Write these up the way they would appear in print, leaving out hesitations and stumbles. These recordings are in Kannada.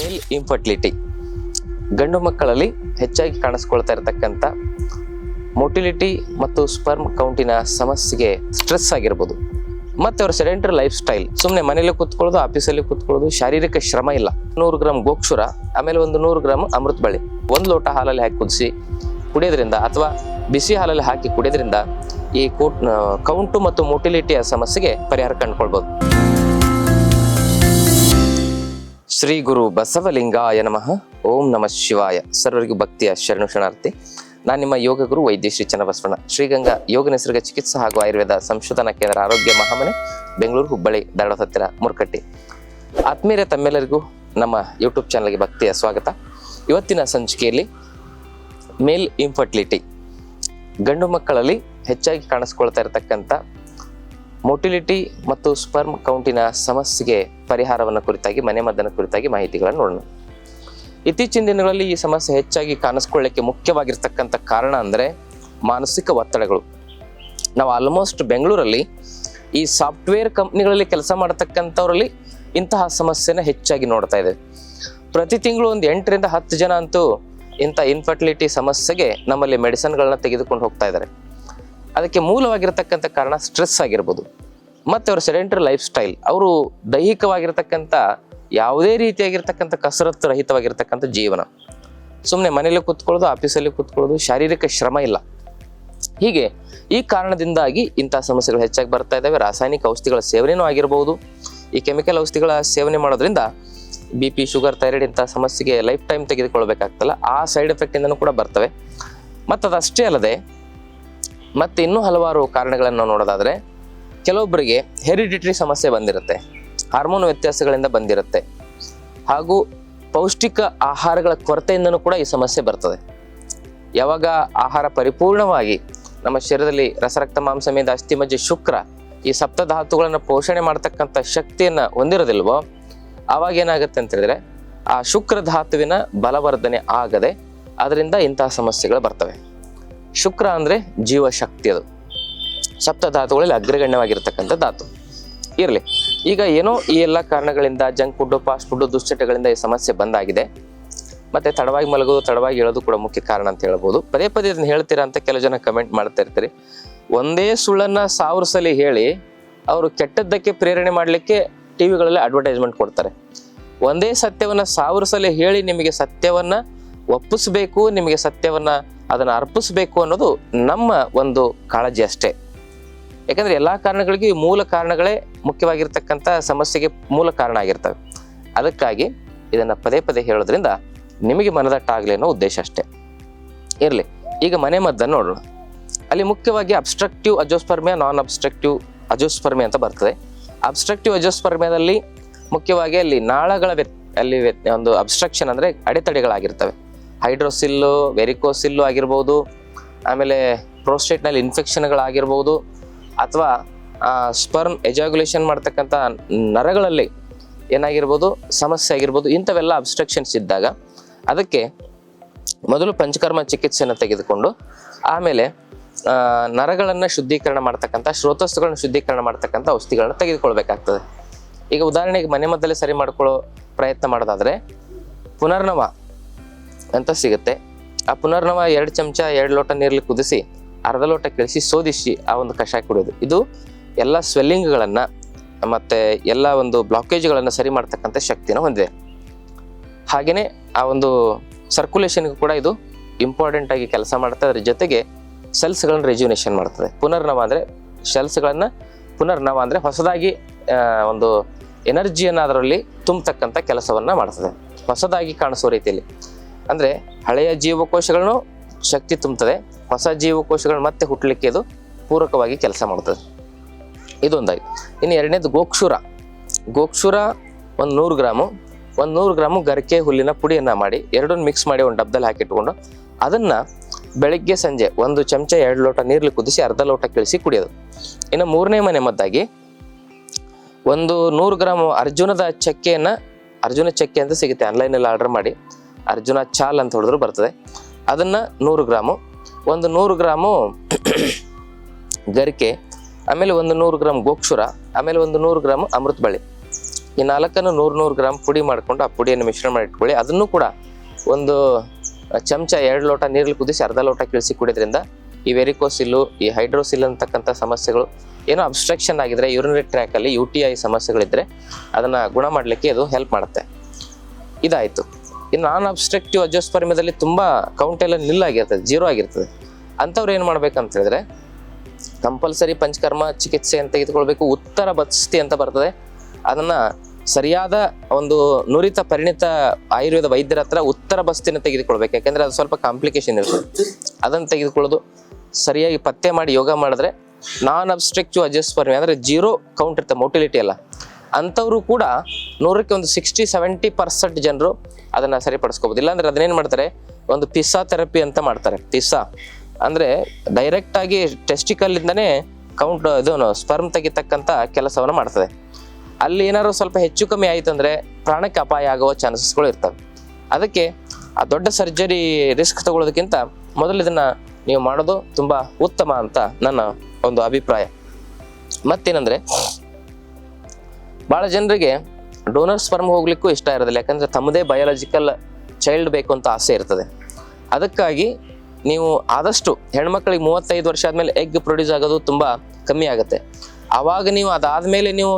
ಮೇಲ್ ಇನ್ಫರ್ಟಿಲಿಟಿ ಗಂಡು ಮಕ್ಕಳಲ್ಲಿ ಹೆಚ್ಚಾಗಿ ಕಾಣಿಸ್ಕೊಳ್ತಾ ಇರತಕ್ಕಂಥ ಮೊಟಿಲಿಟಿ ಮತ್ತು ಸ್ಪರ್ಮ್ ಕೌಂಟಿನ ಸಮಸ್ಯೆಗೆ ಸ್ಟ್ರೆಸ್ ಆಗಿರ್ಬೋದು, ಮತ್ತು ಅವರ ಸೆಡೆಂಟರಿ ಲೈಫ್ ಸ್ಟೈಲ್, ಸುಮ್ಮನೆ ಮನೇಲಿ ಕೂತ್ಕೊಳ್ಳೋದು, ಆಫೀಸಲ್ಲಿ ಕೂತ್ಕೊಳ್ಳೋದು, ಶಾರೀರಿಕ ಶ್ರಮ ಇಲ್ಲ. 100 ಗ್ರಾಮ್ ಗೋಕ್ಷುರ, ಆಮೇಲೆ ಒಂದು 100 ಗ್ರಾಮ್ ಅಮೃತ ಬಳ್ಳಿ 1 ಲೋಟ ಹಾಲಲ್ಲಿ ಹಾಕಿ ಕುದಿಸಿ ಕುಡಿಯೋದ್ರಿಂದ ಅಥವಾ ಬಿಸಿ ಹಾಲಲ್ಲಿ ಹಾಕಿ ಕುಡಿಯೋದ್ರಿಂದ ಈ ಕೌಂಟು ಮತ್ತು ಮೊಟಿಲಿಟಿಯ ಸಮಸ್ಯೆಗೆ ಪರಿಹಾರ ಕಂಡುಕೊಳ್ಬೋದು. ಶ್ರೀ ಗುರು ಬಸವಲಿಂಗಾಯ ನಮಃ. ಓಂ ನಮಃ ಶಿವಾಯ. ಸರ್ವರಿಗೂ ಭಕ್ತಿಯ ಶರಣು ಶರಣಾರ್ಥಿ. ನಾನು ನಿಮ್ಮ ಯೋಗ ಗುರು ವೈದ್ಯ ಶ್ರೀ ಚನ್ನಬಸವಣ್ಣ, ಶ್ರೀಗಂಗಾ ಯೋಗ ನಿಸರ್ಗ ಚಿಕಿತ್ಸಾ ಹಾಗೂ ಆಯುರ್ವೇದ ಸಂಶೋಧನಾ ಕೇಂದ್ರ, ಆರೋಗ್ಯ ಮಹಾಮನೆ, ಬೆಂಗಳೂರು, ಹುಬ್ಬಳ್ಳಿ, ಧಾರವಾಡ ಹತ್ತಿರ, ಮುರ್ಕಟ್ಟಿ. ಆತ್ಮೀಯರೇ, ತಮ್ಮೆಲ್ಲರಿಗೂ ನಮ್ಮ ಯೂಟ್ಯೂಬ್ ಚಾನಲ್ಗೆ ಭಕ್ತಿಯ ಸ್ವಾಗತ. ಇವತ್ತಿನ ಸಂಚಿಕೆಯಲ್ಲಿ ಮೇಲ್ ಇನ್ಫರ್ಟಿಲಿಟಿ, ಗಂಡು ಮಕ್ಕಳಲ್ಲಿ ಹೆಚ್ಚಾಗಿ ಕಾಣಿಸ್ಕೊಳ್ತಾ ಇರತಕ್ಕಂಥ ಮೊಟಿಲಿಟಿ ಮತ್ತು ಸ್ಪರ್ಮ್ ಕೌಂಟಿನ ಸಮಸ್ಯೆಗೆ ಪರಿಹಾರವನ್ನು ಕುರಿತಾಗಿ, ಮನೆಮದ್ದನ್ನು ಕುರಿತಾಗಿ ಮಾಹಿತಿಗಳನ್ನು ನೋಡೋಣ. ಇತ್ತೀಚಿನ ದಿನಗಳಲ್ಲಿ ಈ ಸಮಸ್ಯೆ ಹೆಚ್ಚಾಗಿ ಕಾಣಿಸ್ಕೊಳ್ಳಿಕ್ಕೆ ಮುಖ್ಯವಾಗಿರ್ತಕ್ಕಂಥ ಕಾರಣ ಅಂದರೆ ಮಾನಸಿಕ ಒತ್ತಡಗಳು. ನಾವು ಆಲ್ಮೋಸ್ಟ್ ಬೆಂಗಳೂರಲ್ಲಿ ಈ ಸಾಫ್ಟ್ವೇರ್ ಕಂಪ್ನಿಗಳಲ್ಲಿ ಕೆಲಸ ಮಾಡತಕ್ಕಂಥವರಲ್ಲಿ ಇಂತಹ ಸಮಸ್ಯೆನ ಹೆಚ್ಚಾಗಿ ನೋಡ್ತಾ ಇದ್ದೇವೆ. ಪ್ರತಿ ತಿಂಗಳು ಒಂದು 8 ರಿಂದ 10 ಜನ ಅಂತೂ ಇಂಥ ಇನ್ಫರ್ಟಿಲಿಟಿ ಸಮಸ್ಯೆಗೆ ನಮ್ಮಲ್ಲಿ ಮೆಡಿಸಿನ್ಗಳನ್ನ ತೆಗೆದುಕೊಂಡು ಹೋಗ್ತಾ ಇದ್ದಾರೆ. ಅದಕ್ಕೆ ಮೂಲವಾಗಿರ್ತಕ್ಕಂಥ ಕಾರಣ ಸ್ಟ್ರೆಸ್ ಆಗಿರ್ಬೋದು, ಮತ್ತು ಅವರ ಸೆಡೆಂಟರಿ ಲೈಫ್ ಸ್ಟೈಲ್. ಅವರು ದೈಹಿಕವಾಗಿರ್ತಕ್ಕಂಥ ಯಾವುದೇ ರೀತಿಯಾಗಿರ್ತಕ್ಕಂಥ ಕಸರತ್ತು ರಹಿತವಾಗಿರ್ತಕ್ಕಂಥ ಜೀವನ, ಸುಮ್ಮನೆ ಮನೇಲಿ ಕೂತ್ಕೊಳ್ಳೋದು, ಆಫೀಸಲ್ಲಿ ಕೂತ್ಕೊಳ್ಳೋದು, ಶಾರೀರಿಕ ಶ್ರಮ ಇಲ್ಲ. ಹೀಗೆ ಈ ಕಾರಣದಿಂದಾಗಿ ಇಂಥ ಸಮಸ್ಯೆಗಳು ಹೆಚ್ಚಾಗಿ ಬರ್ತಾ ಇದ್ದಾವೆ. ರಾಸಾಯನಿಕ ಔಷಧಿಗಳ ಸೇವನೆಯೂ ಆಗಿರ್ಬೋದು. ಈ ಕೆಮಿಕಲ್ ಔಷಧಿಗಳ ಸೇವನೆ ಮಾಡೋದ್ರಿಂದ BP, ಶುಗರ್, ಥೈರಾಯ್ಡ್ ಇಂಥ ಸಮಸ್ಯೆಗೆ ಲೈಫ್ ಟೈಮ್ ತೆಗೆದುಕೊಳ್ಬೇಕಾಗ್ತಲ್ಲ, ಆ ಸೈಡ್ ಎಫೆಕ್ಟಿಂದನೂ ಕೂಡ ಬರ್ತವೆ. ಮತ್ತು ಅದಷ್ಟೇ ಅಲ್ಲದೆ ಮತ್ತೆ ಇನ್ನೂ ಹಲವಾರು ಕಾರಣಗಳನ್ನು ನಾವು ನೋಡೋದಾದರೆ, ಕೆಲವೊಬ್ಬರಿಗೆ ಹೆರಿಡಿಟರಿ ಸಮಸ್ಯೆ ಬಂದಿರುತ್ತೆ, ಹಾರ್ಮೋನ್ ವ್ಯತ್ಯಾಸಗಳಿಂದ ಬಂದಿರುತ್ತೆ, ಹಾಗೂ ಪೌಷ್ಟಿಕ ಆಹಾರಗಳ ಕೊರತೆಯಿಂದನೂ ಕೂಡ ಈ ಸಮಸ್ಯೆ ಬರ್ತದೆ. ಯಾವಾಗ ಆಹಾರ ಪರಿಪೂರ್ಣವಾಗಿ ನಮ್ಮ ಶರೀರದಲ್ಲಿ ರಸರಕ್ತ, ಮಾಂಸ, ಮೇದ, ಅಸ್ಥಿ, ಮಜ್ಜೆ, ಶುಕ್ರ ಈ ಸಪ್ತಧಾತುಗಳನ್ನು ಪೋಷಣೆ ಮಾಡ್ತಕ್ಕಂಥ ಶಕ್ತಿಯನ್ನು ಹೊಂದಿರೋದಿಲ್ವೋ, ಆವಾಗ ಏನಾಗುತ್ತೆ ಅಂತ ಹೇಳಿದ್ರೆ ಆ ಶುಕ್ರ ಧಾತುವಿನ ಬಲವರ್ಧನೆ ಆಗದೆ ಅದರಿಂದ ಇಂತಹ ಸಮಸ್ಯೆಗಳು ಬರ್ತವೆ. ಶುಕ್ರ ಅಂದರೆ ಜೀವಶಕ್ತಿ, ಅದು ಸಪ್ತಧಾತುಗಳಲ್ಲಿ ಅಗ್ರಗಣ್ಯವಾಗಿರ್ತಕ್ಕಂಥ ಧಾತು. ಇರಲಿ, ಈಗ ಏನೋ ಈ ಎಲ್ಲ ಕಾರಣಗಳಿಂದ ಜಂಕ್ ಫುಡ್, ಫಾಸ್ಟ್ ಫುಡ್, ದುಶ್ಚಟಗಳಿಂದ ಈ ಸಮಸ್ಯೆ ಬಂದಾಗಿದೆ. ಮತ್ತೆ ತಡವಾಗಿ ಮಲಗೋದು, ತಡವಾಗಿ ಹೇಳೋದು ಕೂಡ ಮುಖ್ಯ ಕಾರಣ ಅಂತ ಹೇಳ್ಬೋದು. ಪದೇ ಪದೇ ಅದನ್ನ ಹೇಳ್ತೀರಾ ಅಂತ ಕೆಲವು ಜನ ಕಮೆಂಟ್ ಮಾಡ್ತಾ ಇರ್ತೀರಿ. ಒಂದೇ ಸುಳ್ಳನ್ನ 1000 ಸಲ ಹೇಳಿ ಅವರು ಕೆಟ್ಟದ್ದಕ್ಕೆ ಪ್ರೇರಣೆ ಮಾಡಲಿಕ್ಕೆ ಟಿವಿಗಳಲ್ಲಿ ಅಡ್ವರ್ಟೈಸ್ಮೆಂಟ್ ಕೊಡ್ತಾರೆ. ಒಂದೇ ಸತ್ಯವನ್ನ 1000 ಸಲ ಹೇಳಿ ನಿಮಗೆ ಸತ್ಯವನ್ನ ಒಪ್ಪಿಸ್ಬೇಕು, ನಿಮಗೆ ಸತ್ಯವನ್ನ ಅದನ್ನು ಅರ್ಪಿಸ್ಬೇಕು ಅನ್ನೋದು ನಮ್ಮ ಒಂದು ಕಾಳಜಿ ಅಷ್ಟೇ. ಯಾಕಂದ್ರೆ ಎಲ್ಲಾ ಕಾರಣಗಳಿಗೂ ಈ ಮೂಲ ಕಾರಣಗಳೇ ಮುಖ್ಯವಾಗಿರ್ತಕ್ಕಂಥ ಸಮಸ್ಯೆಗೆ ಮೂಲ ಕಾರಣ ಆಗಿರ್ತವೆ. ಅದಕ್ಕಾಗಿ ಇದನ್ನ ಪದೇ ಪದೇ ಹೇಳೋದ್ರಿಂದ ನಿಮಗೆ ಮನದಟ್ಟಾಗಲಿ ಅನ್ನೋ ಉದ್ದೇಶ ಅಷ್ಟೇ. ಇರಲಿ, ಈಗ ಮನೆ ಮದ್ದನ್ನು ನೋಡೋಣ. ಅಲ್ಲಿ ಮುಖ್ಯವಾಗಿ ಅಬ್ಸ್ಟ್ರಕ್ಟಿವ್ ಅಜೋಸ್ಪರ್ಮಿಯಾ, ನಾನ್ ಅಬ್ಸ್ಟ್ರಕ್ಟಿವ್ ಅಜೋಸ್ಪರ್ಮಿಯಾ ಅಂತ ಬರ್ತದೆ. ಅಬ್ಸ್ಟ್ರಕ್ಟಿವ್ ಅಜೋಸ್ಪರ್ಮಿಯಾದಲ್ಲಿ ಮುಖ್ಯವಾಗಿ ಅಲ್ಲಿ ನಾಳಗಳ ಅಲ್ಲಿ ಒಂದು ಅಬ್ಸ್ಟ್ರಕ್ಷನ್ ಅಂದರೆ ಅಡೆತಡೆಗಳಾಗಿರ್ತವೆ. ಹೈಡ್ರೋಸಿಲ್ಲು, ವೆರಿಕೋಸಿಲ್ಲು ಆಗಿರ್ಬೋದು, ಆಮೇಲೆ ಪ್ರೋಸ್ಟೇಟ್ನಲ್ಲಿ ಇನ್ಫೆಕ್ಷನ್ಗಳಾಗಿರ್ಬೋದು, ಅಥವಾ ಸ್ಪರ್ಮ್ ಎಜಾಗ್ಯುಲೇಷನ್ ಮಾಡ್ತಕ್ಕಂಥ ನರಗಳಲ್ಲಿ ಏನಾಗಿರ್ಬೋದು ಸಮಸ್ಯೆ ಆಗಿರ್ಬೋದು. ಇಂಥವೆಲ್ಲ ಅಬ್ಸ್ಟ್ರಕ್ಷನ್ಸ್ ಇದ್ದಾಗ ಅದಕ್ಕೆ ಮೊದಲು ಪಂಚಕರ್ಮ ಚಿಕಿತ್ಸೆಯನ್ನು ತೆಗೆದುಕೊಂಡು ಆಮೇಲೆ ನರಗಳನ್ನು ಶುದ್ಧೀಕರಣ ಮಾಡ್ತಕ್ಕಂಥ, ಶ್ರೋತಸ್ಸುಗಳನ್ನು ಶುದ್ಧೀಕರಣ ಮಾಡ್ತಕ್ಕಂಥ ಔಷಧಿಗಳನ್ನ ತೆಗೆದುಕೊಳ್ಬೇಕಾಗ್ತದೆ. ಈಗ ಉದಾಹರಣೆಗೆ ಮನೆ ಮದ್ದಲ್ಲೇ ಸರಿ ಮಾಡ್ಕೊಳ್ಳೋ ಪ್ರಯತ್ನ ಮಾಡೋದಾದರೆ ಪುನರ್ನವ ಅಂತ ಸಿಗುತ್ತೆ. ಆ ಪುನರ್ನವ 2 ಚಮಚ 2 ಲೋಟ ನೀರಲ್ಲಿ ಕುದಿಸಿ ಅರ್ಧ ಲೋಟ ಕೆಳಿಸಿ ಶೋಧಿಸಿ ಆ ಒಂದು ಕಷಾಯ ಕುಡಿಯೋದು. ಇದು ಎಲ್ಲ ಸ್ವೆಲ್ಲಿಂಗ್ಗಳನ್ನು ಮತ್ತು ಎಲ್ಲ ಒಂದು ಬ್ಲಾಕೇಜ್ಗಳನ್ನು ಸರಿ ಮಾಡ್ತಕ್ಕಂಥ ಶಕ್ತಿನ ಹೊಂದಿದೆ. ಹಾಗೆಯೇ ಆ ಒಂದು ಸರ್ಕ್ಯುಲೇಷನ್ಗೂ ಕೂಡ ಇದು ಇಂಪಾರ್ಟೆಂಟ್ ಆಗಿ ಕೆಲಸ ಮಾಡ್ತದೆ. ಅದ್ರ ಜೊತೆಗೆ ಸೆಲ್ಸ್ಗಳನ್ನು ರೆಜ್ಯುನೇಷನ್ ಮಾಡ್ತದೆ. ಪುನರ್ನವ ಅಂದರೆ ಸೆಲ್ಸ್ಗಳನ್ನು, ಪುನರ್ನವ ಅಂದರೆ ಹೊಸದಾಗಿ ಒಂದು ಎನರ್ಜಿಯನ್ನು ಅದರಲ್ಲಿ ತುಂಬತಕ್ಕಂಥ ಕೆಲಸವನ್ನು ಮಾಡ್ತದೆ, ಹೊಸದಾಗಿ ಕಾಣಿಸೋ ರೀತಿಯಲ್ಲಿ. ಅಂದರೆ ಹಳೆಯ ಜೀವಕೋಶಗಳನ್ನು ಶಕ್ತಿ ತುಂಬುತ್ತದೆ, ಹೊಸ ಜೀವಕೋಶಗಳು ಮತ್ತೆ ಹುಟ್ಟಲಿಕ್ಕೆ ಇದು ಪೂರಕವಾಗಿ ಕೆಲಸ ಮಾಡ್ತದೆ. ಇದೊಂದಾಗಿ. ಇನ್ನು ಎರಡನೇದು ಗೋಕ್ಷುರ. ಗೋಕ್ಷುರ ಒಂದು 100 ಗ್ರಾಮು, 100 ಗ್ರಾಮು ಗರಿಕೆ ಹುಲ್ಲಿನ ಪುಡಿಯನ್ನು ಮಾಡಿ ಎರಡನ್ನು ಮಿಕ್ಸ್ ಮಾಡಿ ಒಂದು ಡಬ್ಬದಲ್ಲಿ ಹಾಕಿಟ್ಕೊಂಡು ಅದನ್ನು ಬೆಳಗ್ಗೆ ಸಂಜೆ 1 ಚಮಚ 2 ಲೋಟ ನೀರಲ್ಲಿ ಕುದಿಸಿ ಅರ್ಧ ಲೋಟ ಕೆಳಿಸಿ ಕುಡಿಯೋದು. ಇನ್ನು 3ನೇ ಮನೆ ಮದ್ದಾಗಿ ಒಂದು 100 ಗ್ರಾಮ್ ಅರ್ಜುನದ ಚಕ್ಕೆಯನ್ನು, ಅರ್ಜುನ ಚಕ್ಕೆ ಅಂತ ಸಿಗುತ್ತೆ, ಆನ್ಲೈನಲ್ಲಿ ಆರ್ಡರ್ ಮಾಡಿ ಅರ್ಜುನ ಚಾಲ್ ಅಂತ ಹೊಡೆದ್ರು ಬರ್ತದೆ, ಅದನ್ನು 100 ಗ್ರಾಮು, ಒಂದು 100 ಗ್ರಾಮು ಗರಿಕೆ, ಆಮೇಲೆ ಒಂದು 100 ಗ್ರಾಮ್ ಗೋಕ್ಷುರ, ಆಮೇಲೆ ಒಂದು 100 ಗ್ರಾಮ್ ಅಮೃತ ಬಳ್ಳಿ ಈ 4 100 ಗ್ರಾಮ್ ಪುಡಿ ಮಾಡ್ಕೊಂಡು ಆ ಪುಡಿಯನ್ನು ಮಿಶ್ರಣ ಮಾಡಿ ಇಟ್ಕೊಳ್ಳಿ. ಅದನ್ನು ಕೂಡ ಒಂದು ಚಮಚ 2 ಲೋಟ ನೀರಲ್ಲಿ ಕುದಿಸಿ ಅರ್ಧ ಲೋಟ ಕಿಳಿಸಿ ಕುಡಿಯೋದ್ರಿಂದ ಈ ವೆರಿಕೋಸಿಲ್ಲು, ಈ ಹೈಡ್ರೋಸಿಲ್ ಅಂತಕ್ಕಂಥ ಸಮಸ್ಯೆಗಳು, ಏನೋ ಅಬ್ಸ್ಟ್ರಕ್ಷನ್ ಆಗಿದ್ರೆ ಯೂರಿನರಿ ಟ್ರ್ಯಾಕ್ ಅಲ್ಲಿ UTI ಸಮಸ್ಯೆಗಳಿದ್ರೆ ಅದನ್ನ ಗುಣ ಮಾಡಲಿಕ್ಕೆ ಇದು ಹೆಲ್ಪ್ ಮಾಡುತ್ತೆ. ಇದಾಯ್ತು. ಇನ್ನು ನಾನ್ ಅಬ್ಸ್ಟ್ರಕ್ಟಿವ್ ಅಜೋಸ್ಪರ್ಮಿಯದಲ್ಲಿ ತುಂಬಾ ಕೌಂಟ್ ಎಲ್ಲ ನಿಲ್ಲಾಗಿರ್ತದೆ, 0 ಆಗಿರ್ತದೆ. ಅಂಥವ್ರು ಏನು ಮಾಡ್ಬೇಕಂತ ಹೇಳಿದ್ರೆ ಕಂಪಲ್ಸರಿ ಪಂಚಕರ್ಮ ಚಿಕಿತ್ಸೆ ಅಂತ ತೆಗೆದುಕೊಳ್ಬೇಕು. ಉತ್ತರ ಬಸ್ತಿ ಅಂತ ಬರ್ತದೆ, ಅದನ್ನ ಸರಿಯಾದ ಒಂದು ನುರಿತ ಪರಿಣಿತ ಆಯುರ್ವೇದ ವೈದ್ಯರ ಹತ್ರ ಉತ್ತರ ಬಸ್ತಿನ ತೆಗೆದುಕೊಳ್ಬೇಕು. ಯಾಕಂದ್ರೆ ಅದು ಸ್ವಲ್ಪ ಕಾಂಪ್ಲಿಕೇಶನ್ ಇರ್ತದೆ. ಅದನ್ನು ತೆಗೆದುಕೊಳ್ಳೋದು, ಸರಿಯಾಗಿ ಪತ್ತೆ ಮಾಡಿ ಯೋಗ ಮಾಡಿದ್ರೆ ನಾನ್ ಅಬ್ಸ್ಟ್ರಕ್ಟಿವ್ ಅಜೋಸ್ಪರ್ಮಿಯಾ ಅಂದ್ರೆ 0 ಕೌಂಟ್ ಇರ್ತದೆ, ಮೊಟಿಲಿಟಿ ಅಲ್ಲ, ಅಂಥವ್ರು ಕೂಡ 100ಕ್ಕೆ ಒಂದು 60-70% ಜನರು ಅದನ್ನ ಸರಿಪಡಿಸ್ಕೋಬಹುದು. ಇಲ್ಲಾಂದ್ರೆ ಅದನ್ನೇನ್ ಮಾಡ್ತಾರೆ, ಒಂದು ಪಿಸ್ಸಾ ಥೆರಪಿ ಅಂತ ಮಾಡ್ತಾರೆ. ಪಿಸ್ಸಾ ಅಂದ್ರೆ ಡೈರೆಕ್ಟ್ ಆಗಿ ಟೆಸ್ಟಿಕಲ್ ಇಂದನೇ ಕೌಂಟ್ ಇದು ಸ್ಪರ್ಮ್ ತೆಗಿತಕ್ಕಂಥ ಕೆಲಸವನ್ನ ಮಾಡ್ತದೆ. ಅಲ್ಲಿ ಏನಾದ್ರು ಸ್ವಲ್ಪ ಹೆಚ್ಚು ಕಮ್ಮಿ ಆಯ್ತು ಅಂದ್ರೆ ಪ್ರಾಣಕ್ಕೆ ಅಪಾಯ ಆಗುವ ಚಾನ್ಸಸ್ಗಳು ಇರ್ತವೆ. ಅದಕ್ಕೆ ಆ ದೊಡ್ಡ ಸರ್ಜರಿ ರಿಸ್ಕ್ ತಗೊಳ್ಳೋದಕ್ಕಿಂತ ಮೊದಲು ಇದನ್ನ ನೀವು ಮಾಡೋದು ತುಂಬಾ ಉತ್ತಮ ಅಂತ ನನ್ನ ಒಂದು ಅಭಿಪ್ರಾಯ. ಮತ್ತೇನಂದ್ರೆ ಬಹಳ ಜನರಿಗೆ ಡೋನರ್ ಸ್ಪರ್ಮ್ ಹೋಗ್ಲಿಕ್ಕೂ ಇಷ್ಟ ಇರೋದಿಲ್ಲ. ಯಾಕಂದ್ರೆ ತಮ್ಮದೇ ಬಯಾಲಜಿಕಲ್ ಚೈಲ್ಡ್ ಬೇಕು ಅಂತ ಆಸೆ ಇರ್ತದೆ. ಅದಕ್ಕಾಗಿ ನೀವು ಆದಷ್ಟು ಹೆಣ್ಮಕ್ಳಿಗೆ 35 ವರ್ಷ ಆದ್ಮೇಲೆ ಎಗ್ ಪ್ರೊಡ್ಯೂಸ್ ಆಗೋದು ತುಂಬಾ ಕಮ್ಮಿ ಆಗುತ್ತೆ. ಆವಾಗ ನೀವು ಅದಾದ್ಮೇಲೆ ನೀವು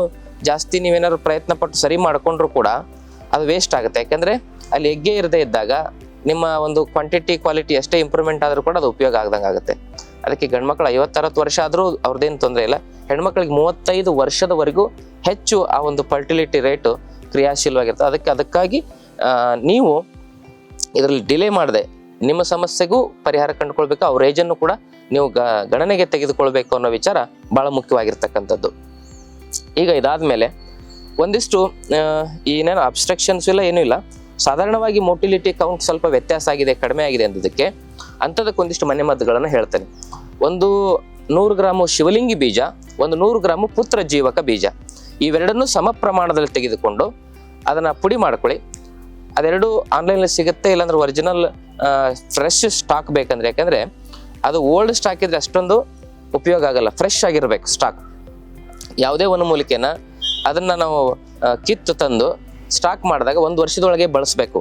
ಜಾಸ್ತಿ ನೀವೇನಾದ್ರು ಪ್ರಯತ್ನ ಪಟ್ಟು ಸರಿ ಮಾಡ್ಕೊಂಡ್ರು ಕೂಡ ಅದು ವೇಸ್ಟ್ ಆಗುತ್ತೆ. ಯಾಕಂದ್ರೆ ಅಲ್ಲಿ ಎಗ್ಗೆ ಇರದೇ ಇದ್ದಾಗ ನಿಮ್ಮ ಒಂದು ಕ್ವಾಂಟಿಟಿ ಕ್ವಾಲಿಟಿ ಎಷ್ಟೇ ಇಂಪ್ರೂವ್ಮೆಂಟ್ ಆದ್ರೂ ಕೂಡ ಅದು ಉಪಯೋಗ ಆಗ್ದಂಗೆ ಆಗುತ್ತೆ. ಅದಕ್ಕೆ ಗಂಡ್ಮಕ್ಳು 50-60 ವರ್ಷ ಆದ್ರೂ ಅವ್ರದ್ದೇನು ತೊಂದರೆ ಇಲ್ಲ. ಹೆಣ್ಮಕ್ಳಿಗೆ 35 ವರ್ಷದವರೆಗೂ ಹೆಚ್ಚು ಆ ಒಂದು ಫರ್ಟಿಲಿಟಿ ರೇಟು ಕ್ರಿಯಾಶೀಲವಾಗಿರ್ತದೆ. ಅದಕ್ಕಾಗಿ ನೀವು ಇದರಲ್ಲಿ ಡಿಲೇ ಮಾಡದೆ ನಿಮ್ಮ ಸಮಸ್ಯೆಗೂ ಪರಿಹಾರ ಕಂಡುಕೊಳ್ಬೇಕು. ಅವ್ರ ಏಜನ್ನು ಕೂಡ ನೀವು ಗಣನೆಗೆ ತೆಗೆದುಕೊಳ್ಬೇಕು ಅನ್ನೋ ವಿಚಾರ ಬಹಳ ಮುಖ್ಯವಾಗಿರ್ತಕ್ಕಂಥದ್ದು. ಈಗ ಇದಾದ್ಮೇಲೆ ಒಂದಿಷ್ಟು ಏನೇನು ಅಬ್ಸ್ಟ್ರಕ್ಷನ್ಸ್ ಇಲ್ಲ, ಏನೂ ಇಲ್ಲ, ಸಾಧಾರಣವಾಗಿ ಮೊಟಿಲಿಟಿ ಕೌಂಟ್ ಸ್ವಲ್ಪ ವ್ಯತ್ಯಾಸ ಆಗಿದೆ, ಕಡಿಮೆ ಆಗಿದೆ ಅನ್ನೋದಕ್ಕೆ ಅಂಥದಕ್ಕೊಂದಿಷ್ಟು ಮನೆಮದ್ದುಗಳನ್ನು ಹೇಳ್ತೇನೆ. ಒಂದು 100 ಗ್ರಾಮು ಶಿವಲಿಂಗಿ ಬೀಜ, ಒಂದು 100 ಗ್ರಾಮು ಪುತ್ರ ಜೀವಕ ಬೀಜ, ಇವೆರಡನ್ನೂ ಸಮ ಪ್ರಮಾಣದಲ್ಲಿ ತೆಗೆದುಕೊಂಡು ಅದನ್ನ ಪುಡಿ ಮಾಡ್ಕೊಳ್ಳಿ. ಅದೆರಡು ಆನ್ಲೈನಲ್ಲಿ ಸಿಗುತ್ತೆ, ಇಲ್ಲಾಂದ್ರೆ ಒರಿಜಿನಲ್ ಫ್ರೆಶ್ ಸ್ಟಾಕ್ ಬೇಕಂದ್ರೆ. ಯಾಕಂದ್ರೆ ಅದು ಓಲ್ಡ್ ಸ್ಟಾಕ್ ಇದ್ರೆ ಅಷ್ಟೊಂದು ಉಪಯೋಗ ಆಗಲ್ಲ, ಫ್ರೆಶ್ ಆಗಿರ್ಬೇಕು ಸ್ಟಾಕ್. ಯಾವುದೇ ಒಂದು ಮೂಲಿಕೆನ ಅದನ್ನ ನಾವು ಕಿತ್ತು ತಂದು ಸ್ಟಾಕ್ ಮಾಡಿದಾಗ 1 ವರ್ಷದೊಳಗೆ ಬಳಸಬೇಕು.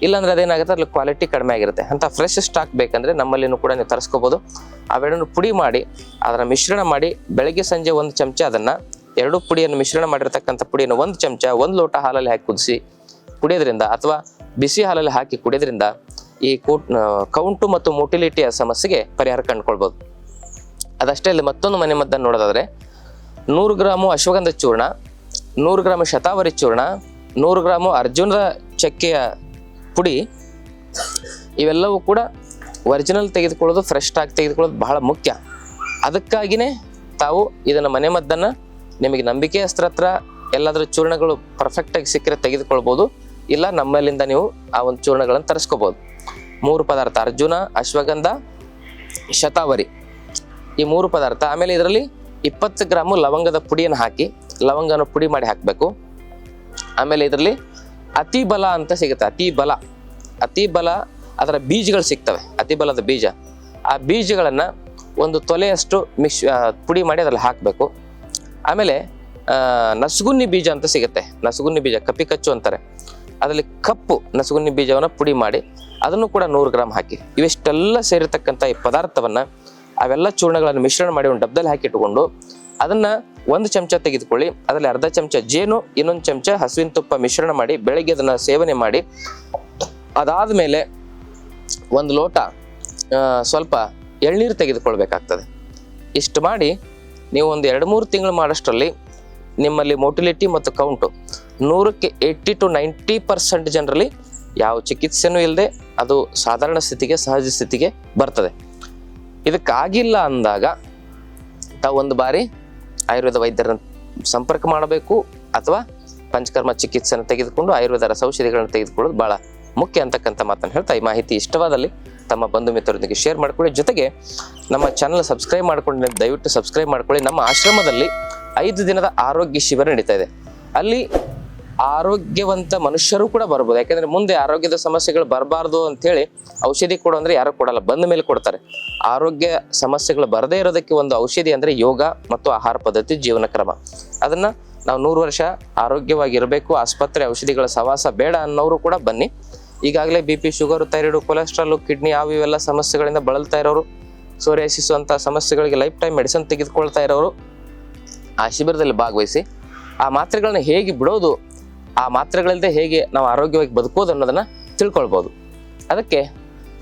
ಇಲ್ಲಾಂದ್ರೆ ಅದೇನಾಗುತ್ತೆ, ಅದ್ರಲ್ಲಿ ಕ್ವಾಲಿಟಿ ಕಡಿಮೆ ಆಗಿರುತ್ತೆ. ಅಂತ ಫ್ರೆಶ್ ಸ್ಟಾಕ್ ಬೇಕಂದ್ರೆ ನಮ್ಮಲ್ಲಿನೂ ಕೂಡ ನೀವು ತರಿಸ್ಕೋಬಹುದು. ಅವೆರಡನ್ನು ಪುಡಿ ಮಾಡಿ ಅದರ ಮಿಶ್ರಣ ಮಾಡಿ ಬೆಳಗ್ಗೆ ಸಂಜೆ 1 ಚಮಚ ಅದನ್ನ, 2 ಪುಡಿಯನ್ನು ಮಿಶ್ರಣ ಮಾಡಿರ್ತಕ್ಕಂಥ ಪುಡಿಯನ್ನು 1 ಚಮಚ 1 ಲೋಟ ಹಾಲಲ್ಲಿ ಹಾಕಿ ಕುದಿಸಿ ಕುಡಿಯೋದ್ರಿಂದ ಅಥವಾ ಬಿಸಿ ಹಾಲಲ್ಲಿ ಹಾಕಿ ಕುಡಿಯೋದ್ರಿಂದ ಈ ಕೌಂಟು ಮತ್ತು ಮೊಟಿಲಿಟಿಯ ಸಮಸ್ಯೆಗೆ ಪರಿಹಾರ ಕಂಡುಕೊಳ್ಬಹುದು. ಅದಷ್ಟೇ ಅಲ್ಲ, ಮತ್ತೊಂದು ಮನೆಮದ್ದನ್ನು ನೋಡೋದಾದ್ರೆ 100 ಗ್ರಾಮು ಅಶ್ವಗಂಧ ಚೂರ್ಣ, 100 ಗ್ರಾಮು ಶತಾವರಿ ಚೂರ್ಣ, 100 ಗ್ರಾಮು ಅರ್ಜುನದ ಚಕ್ಕೆಯ ಪುಡಿ, ಇವೆಲ್ಲವೂ ಕೂಡ ಒರಿಜಿನಲ್ ತೆಗೆದುಕೊಳ್ಳೋದು, ಫ್ರೆಶ್ ಸ್ಟಾಕ್ ತೆಗೆದುಕೊಳ್ಳೋದು ಬಹಳ ಮುಖ್ಯ. ಅದಕ್ಕಾಗಿನೇ ತಾವು ಇದನ್ನ ಮನೆಮದ್ದನ್ನ ನಿಮಗೆ ನಂಬಿಕೆಯಸ್ತ್ರ ಹತ್ರ ಎಲ್ಲಾದ್ರೂ ಚೂರ್ಣಗಳು ಪರ್ಫೆಕ್ಟ್ ಆಗಿ ಸಿಕ್ಕರೆ ತೆಗೆದುಕೊಳ್ಬಹುದು, ಇಲ್ಲ ನಮ್ಮಲ್ಲಿಂದ ನೀವು ಆ ಒಂದು ಚೂರ್ಣಗಳನ್ನು ತರಿಸ್ಕೋಬಹುದು. 3 ಪದಾರ್ಥ ಅರ್ಜುನ, ಅಶ್ವಗಂಧ, ಶತಾವರಿ, ಈ 3 ಪದಾರ್ಥ. ಆಮೇಲೆ ಇದರಲ್ಲಿ 20 ಗ್ರಾಮು ಲವಂಗದ ಪುಡಿಯನ್ನು ಹಾಕಿ, ಲವಂಗನ ಪುಡಿ ಮಾಡಿ ಹಾಕಬೇಕು. ಆಮೇಲೆ ಇದರಲ್ಲಿ ಅತಿ ಬಲ ಅಂತ ಸಿಗುತ್ತೆ, ಅತಿ ಬಲ ಅದರ ಬೀಜಗಳು ಸಿಗ್ತವೆ, ಅತಿ ಬಲದ ಬೀಜ. ಆ ಬೀಜಗಳನ್ನ 1 ತೊಲೆಯಷ್ಟು ಪುಡಿ ಮಾಡಿ ಅದ್ರಲ್ಲಿ ಹಾಕಬೇಕು. ಆಮೇಲೆ ನಸುಗುನ್ನಿ ಬೀಜ ಅಂತ ಸಿಗುತ್ತೆ, ನಸುಗುನ್ನಿ ಬೀಜ ಕಪಿಕಚ್ಚು ಅಂತಾರೆ, ಅದರಲ್ಲಿ ಕಪ್ಪು ನಸುಗುನ್ನಿ ಬೀಜವನ್ನ ಪುಡಿ ಮಾಡಿ ಅದನ್ನು ಕೂಡ 100 ಗ್ರಾಮ್ ಹಾಕಿ. ಇವೆಷ್ಟೆಲ್ಲ ಸೇರಿರ್ತಕ್ಕಂಥ ಈ ಪದಾರ್ಥವನ್ನ, ಅವೆಲ್ಲ ಚೂರ್ಣಗಳನ್ನು ಮಿಶ್ರಣ ಮಾಡಿ ಒಂದು ಡಬ್ಬದಲ್ಲಿ ಹಾಕಿ ಇಟ್ಟುಕೊಂಡು ಅದನ್ನ 1 ಚಮಚ ತೆಗೆದುಕೊಳ್ಳಿ. ಅದರಲ್ಲಿ ಅರ್ಧ ಚಮಚ ಜೇನು, ಇನ್ನೊಂದು ಚಮಚ ಹಸುವಿನ ತುಪ್ಪ ಮಿಶ್ರಣ ಮಾಡಿ ಬೆಳಗ್ಗೆ ಅದನ್ನ ಸೇವನೆ ಮಾಡಿ. ಅದಾದ್ಮೇಲೆ 1 ಲೋಟ ಸ್ವಲ್ಪ ಎಳ್ನೀರು ತೆಗೆದುಕೊಳ್ಬೇಕಾಗ್ತದೆ. ಇಷ್ಟು ಮಾಡಿ ನೀವು ಒಂದು 2-3 ತಿಂಗಳು ಮಾಡೋಷ್ಟರಲ್ಲಿ ನಿಮ್ಮಲ್ಲಿ ಮೊಟಿಲಿಟಿ ಮತ್ತು ಕೌಂಟು 100ಕ್ಕೆ 80 to 90% ಜನರಲ್ಲಿ ಯಾವ ಚಿಕಿತ್ಸೆನೂ ಇಲ್ಲದೆ ಅದು ಸಾಧಾರಣ ಸ್ಥಿತಿಗೆ, ಸಹಜ ಸ್ಥಿತಿಗೆ ಬರ್ತದೆ. ಇದಕ್ಕಾಗಿಲ್ಲ ಅಂದಾಗ ತಾವು 1 ಬಾರಿ ಆಯುರ್ವೇದ ವೈದ್ಯರನ್ನು ಸಂಪರ್ಕ ಮಾಡಬೇಕು, ಅಥವಾ ಪಂಚಕರ್ಮ ಚಿಕಿತ್ಸೆಯನ್ನು ತೆಗೆದುಕೊಂಡು ಆಯುರ್ವೇದ ರಸೌಷಧಿಗಳನ್ನು ತೆಗೆದುಕೊಳ್ಳೋದು ಬಹಳ ಮುಖ್ಯ ಅಂತಕ್ಕಂಥ ಮಾತನ್ನು ಹೇಳ್ತಾ, ಈ ಮಾಹಿತಿ ಇಷ್ಟವಾದಲ್ಲಿ ತಮ್ಮ ಬಂಧು ಮಿತ್ರರೊಂದಿಗೆ ಶೇರ್ ಮಾಡ್ಕೊಳ್ಳಿ. ಜೊತೆಗೆ ನಮ್ಮ ಚಾನಲ್ ಸಬ್ಸ್ಕ್ರೈಬ್ ಮಾಡ್ಕೊಂಡು ದಯವಿಟ್ಟು ಸಬ್ಸ್ಕ್ರೈಬ್ ಮಾಡ್ಕೊಳ್ಳಿ. ನಮ್ಮ ಆಶ್ರಮದಲ್ಲಿ 5 ದಿನದ ಆರೋಗ್ಯ ಶಿಬಿರ ನಡೀತಾ ಇದೆ. ಅಲ್ಲಿ ಆರೋಗ್ಯವಂತ ಮನುಷ್ಯರು ಕೂಡ ಬರ್ಬೋದು. ಯಾಕಂದ್ರೆ ಮುಂದೆ ಆರೋಗ್ಯದ ಸಮಸ್ಯೆಗಳು ಬರಬಾರ್ದು ಅಂತೇಳಿ ಔಷಧಿ ಕೊಡು ಅಂದ್ರೆ ಯಾರು ಕೊಡಲ್ಲ, ಬಂದ ಮೇಲೆ ಕೊಡ್ತಾರೆ. ಆರೋಗ್ಯ ಸಮಸ್ಯೆಗಳು ಬರದೇ ಇರೋದಕ್ಕೆ ಒಂದು ಔಷಧಿ ಅಂದ್ರೆ ಯೋಗ ಮತ್ತು ಆಹಾರ ಪದ್ಧತಿ, ಜೀವನ ಕ್ರಮ. ಅದನ್ನ ನಾವು 100 ವರ್ಷ ಆರೋಗ್ಯವಾಗಿರಬೇಕು, ಆಸ್ಪತ್ರೆ ಔಷಧಿಗಳ ಸವಾಸ ಬೇಡ ಅನ್ನೋರು ಕೂಡ ಬನ್ನಿ. ಈಗಾಗಲೇ BP, sugar, thyroid, cholesterol, kidney ಇವೆಲ್ಲ ಸಮಸ್ಯೆಗಳಿಂದ ಬಳಲ್ತಾ ಇರೋರು, ಸೋರಿಯಾಸಿಸ್ ಅಂತ ಸಮಸ್ಯೆಗಳಿಗೆ ಲೈಫ್ ಟೈಮ್ ಮೆಡಿಸಿನ್ ತೆಗೆದುಕೊಳ್ತಾ ಇರೋರು ಆ ಶಿಬಿರದಲ್ಲಿ ಭಾಗವಹಿಸಿ ಆ ಮಾತ್ರೆಗಳನ್ನ ಹೇಗೆ ಬಿಡೋದು, ಆ ಮಾತ್ರೆಗಳಿಲ್ಲದೆ ಹೇಗೆ ನಾವು ಆರೋಗ್ಯವಾಗಿ ಬದುಕೋದು ಅನ್ನೋದನ್ನ ತಿಳ್ಕೊಳ್ಬೋದು. ಅದಕ್ಕೆ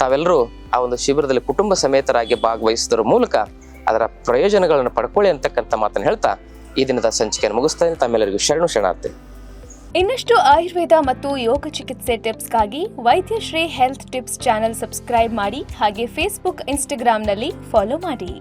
ತಾವೆಲ್ಲರೂ ಆ ಒಂದು ಶಿಬಿರದಲ್ಲಿ ಕುಟುಂಬ ಸಮೇತರಾಗಿ ಭಾಗವಹಿಸೋದ್ರ ಮೂಲಕ ಅದರ ಪ್ರಯೋಜನಗಳನ್ನು ಪಡ್ಕೊಳ್ಳಿ ಅಂತಕ್ಕಂಥ ಮಾತನ್ನು ಹೇಳ್ತಾ ಈ ದಿನದ ಸಂಚಿಕೆಯನ್ನು ಮುಗಿಸ್ತಾ ಇದ್ದೀನಿ. ತಮ್ಮೆಲ್ಲರಿಗೂ ಶರಣಾರ್ಥಿ. ಇನ್ನಷ್ಟು ಆಯುರ್ವೇದ ಮತ್ತು ಯೋಗ ಚಿಕಿತ್ಸೆ ಟಿಪ್ಸ್ಗಾಗಿ Vaidyashree health tips channel subscribe ಮಾಡಿ, ಹಾಗೆ ಫೇಸ್ಬುಕ್, ಇನ್ಸ್ಟಾಗ್ರಾಂನಲ್ಲಿ ಫಾಲೋ ಮಾಡಿ.